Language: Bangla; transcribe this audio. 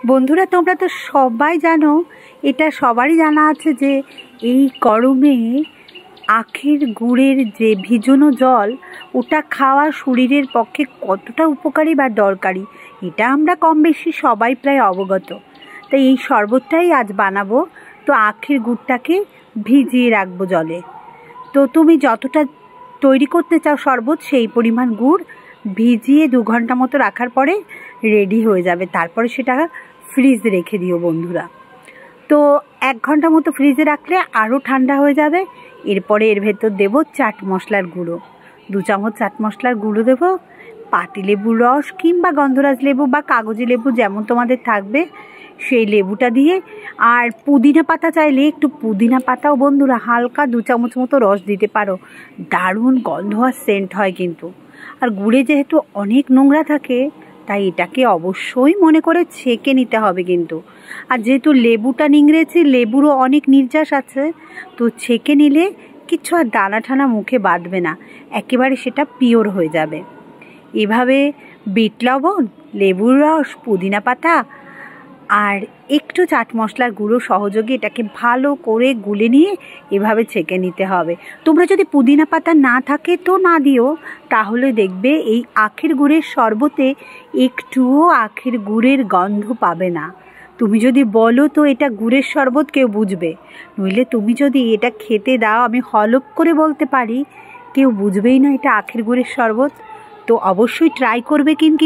বন্ধুরা, তোমরা তো সবাই জানো, এটা সবারই জানা আছে যে এই গরমে আখের গুড়ের যে ভিজানো জল, ওটা খাওয়া শরীরের পক্ষে কতটা উপকারী বা দরকারি, এটা আমরা কম বেশি সবাই প্রায় অবগত। তাই এই শরবতটাই আজ বানাবো। তো আখের গুড়টাকে ভিজিয়ে রাখবো জলে। তো তুমি যতটা তৈরি করতে চাও শরবত, সেই পরিমাণ গুড় ভিজিয়ে 2 ঘন্টা মতো রাখার পরে রেডি হয়ে যাবে। তারপরে সেটা ফ্রিজে রেখে দিও বন্ধুরা। তো 1 ঘন্টা মতো ফ্রিজে রাখলে আরও ঠান্ডা হয়ে যাবে। এরপরে এর ভেতর দেবো চাট মশলার গুঁড়ো, 2 চামচ চাট মশলার গুঁড়ো দেবো, পাতিলেবুর রস কিংবা গন্ধরাজ লেবু বা কাগজি লেবু যেমন তোমাদের থাকবে সেই লেবুটা দিয়ে, আর পুদিনা পাতা চাইলে একটু পুদিনা পাতাও বন্ধুরা হালকা 2 চামচ মতো রস দিতে পারো। দারুণ গন্ধ আর সেন্ট হয় কিন্তু। আর গুড়ে যেহেতু অনেক নোংরা থাকে, তাই এটাকে অবশ্যই মনে করে ছেঁকে নিতে হবে কিন্তু। আর যেহেতু লেবুটা নিংড়েছি, লেবুরও অনেক নির্যাস আছে, তো ছেঁকে নিলে কিছু আর দানা ঠানা মুখে বাঁধবে না, একেবারে সেটা পিওর হয়ে যাবে। এভাবে বিট লবণ, লেবুর রস, পুদিনা পাতা আর একটু চাট মশলার গুঁড়ো সহযোগে এটাকে ভালো করে গুলে নিয়ে এভাবে ছেঁকে নিতে হবে। তোমরা যদি পুদিনা পাতা না থাকে তো না দিও, তাহলে দেখবে এই আখের গুড়ের শরবতে একটুও আখের গুড়ের গন্ধ পাবে না। তুমি যদি বলো তো এটা গুড়ের শরবত, কেউ বুঝবে। নইলে তুমি যদি এটা খেতে দাও, আমি হলপ করে বলতে পারি কেউ বুঝবেই না এটা আখের গুড়ের শরবত। তো অবশ্যই ট্রাই করবে কিন্তু।